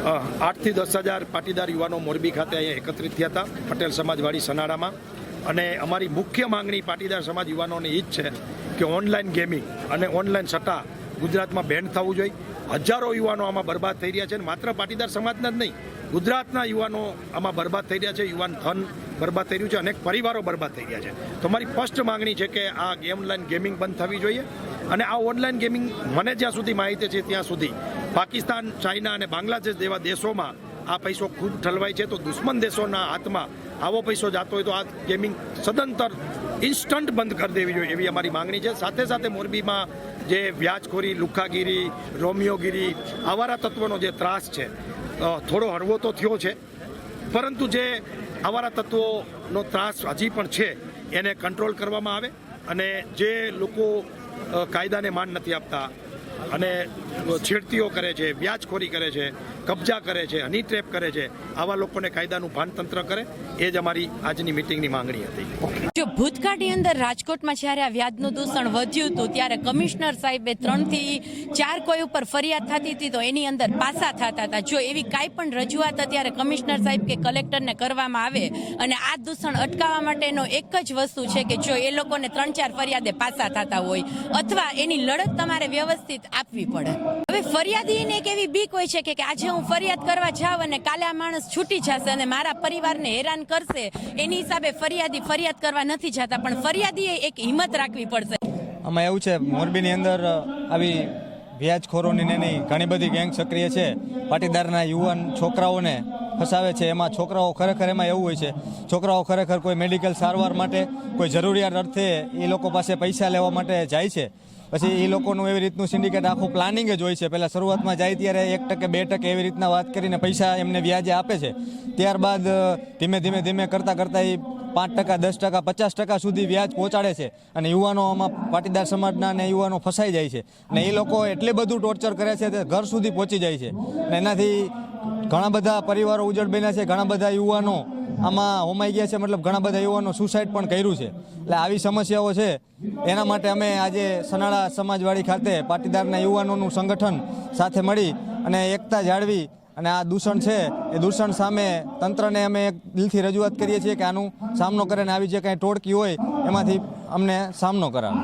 8 થી 10,000 પાટીદાર યુવાનો મોરબી ખાતે અહીંયા એકત્રિત થયા હતા પટેલ સમાજવાડી સનાડામાં. અને અમારી મુખ્ય માંગણી પાટીદાર સમાજ યુવાનોની એ જ છે કે ઓનલાઈન ગેમિંગ અને ઓનલાઈન સટ્ટા ગુજરાતમાં બેન થવું જોઈએ. હજારો યુવાનો આમાં બરબાદ થઈ રહ્યા છે અને માત્ર પાટીદાર સમાજના જ નહીં, ગુજરાતના યુવાનો આમાં બરબાદ થઈ રહ્યા છે. યુવાન ધન બરબાદ થઈ રહ્યું છે, અનેક પરિવારો બરબાદ થઈ ગયા છે. તો મારી સ્પષ્ટ માંગણી છે કે આ ઓનલાઈન ગેમિંગ બંધ થવી જોઈએ. અને આ ઓનલાઈન ગેમિંગ મને જ્યાં સુધી માહિતી છે ત્યાં સુધી પાકિસ્તાન, ચાઇના અને બાંગ્લાદેશ જેવા દેશોમાં આ પૈસો ખૂબ ઠલવાય છે. તો દુશ્મન દેશોના હાથમાં આવો પૈસો જતો હોય તો આ ગેમિંગ સદંતર ઇન્સ્ટન્ટ બંધ કરી દેવી જોઈએ એવી અમારી માંગણી છે. સાથે સાથે મોરબીમાં જે વ્યાજખોરી, લુખ્ખાગીરી, રોમિયોગીરી, આવારા તત્વોનો જે ત્રાસ છે થોડો હળવો તો થયો છે, પરંતુ જે આવારા તત્વોનો ત્રાસ હજી પણ છે એને કંટ્રોલ કરવામાં આવે. અને જે લોકો કાયદાને માન નથી આપતા અને છેડતીઓ કરે છે, વ્યાજખોરી કરે છે, કબજા કરે છે, હની ટ્રેપ કરે છે, આવા લોકોને કાયદાનું ભાનતંત્ર કરે, એ જ અમારી આજની મિટિંગની માંગણી હતી. જો ભૂતકાળની અંદર રાજકોટમાં જ્યારે આ વ્યાજનું દૂષણ વધ્યું હતું ત્યારે કમિશનર સાહેબે 3 થી 4 કોઈ ઉપર ફરિયાદ થતી હતી તો એની અંદર પાસા થતા હતા. જો એવી કાંઈ પણ રજૂઆત અત્યારે કમિશનર સાહેબ કે કલેક્ટરને કરવામાં આવે અને આ દૂષણ અટકાવવા માટેનો એક જ વસ્તુ છે કે જો એ લોકોને 3-4 ફરિયાદે પાસા થતા હોય અથવા એની લડત તમારે વ્યવસ્થિત આપવી પડે. હવે ફરિયાદીને એક એવી બીક હોય છે કે આજે હું ફરિયાદ કરવા જાઉં અને કાલે આ માણસ છૂટી જશે અને મારા પરિવારને હેરાન કરશે, એની હિસાબે ફરિયાદી ફરિયાદ કરવા નથી જતા. પણ ફરિયાદીએ એક હિંમત રાખવી પડશે. આમાં એવું છે, મોરબીની અંદર આવી વ્યાજખોરોની એની ઘણી બધી ગેંગ સક્રિય છે. પાટીદારના યુવાન છોકરાઓને ફસાવે છે. એમાં છોકરાઓ ખરેખર એમાં એવું હોય છે, છોકરાઓ ખરેખર કોઈ મેડિકલ સારવાર માટે, કોઈ જરૂરિયાત અર્થે એ લોકો પાસે પૈસા લેવા માટે જાય છે. પછી એ લોકોનું એવી રીતનું સિન્ડિકેટ આખું પ્લાનિંગ જ હોય છે. પહેલાં શરૂઆતમાં જાય ત્યારે 1% 2% એવી રીતના વાત કરીને પૈસા એમને વ્યાજે આપે છે. ત્યારબાદ ધીમે ધીમે કરતાં એ 5%, 10%, 50% સુધી વ્યાજ પહોંચાડે છે. અને યુવાનો આમાં પાટીદાર સમાજના અને યુવાનો ફસાઈ જાય છે. અને એ લોકો એટલી બધું ટોર્ચર કરે છે કે ઘર સુધી પહોંચી જાય છે. અને એનાથી ઘણા બધા પરિવારો ઉજળ બન્યા છે, ઘણા બધા યુવાનો આમાં હોમાઈ ગયા છે. મતલબ ઘણા બધા યુવાનો સુસાઇડ પણ કર્યું છે. એટલે આવી સમસ્યાઓ છે. એના માટે અમે આજે સનાડા સમાજવાડી ખાતે પાટીદારના યુવાનોનું સંગઠન સાથે મળી અને એકતા જાળવી અને આ દૂષણ છે એ દૂષણ સામે તંત્રને અમે એક દિલથી રજૂઆત કરીએ છીએ કે આનું સામનો કરે અને આવી જે કાંઈ ટોળકી હોય એમાંથી અમને સામનો કરાવે.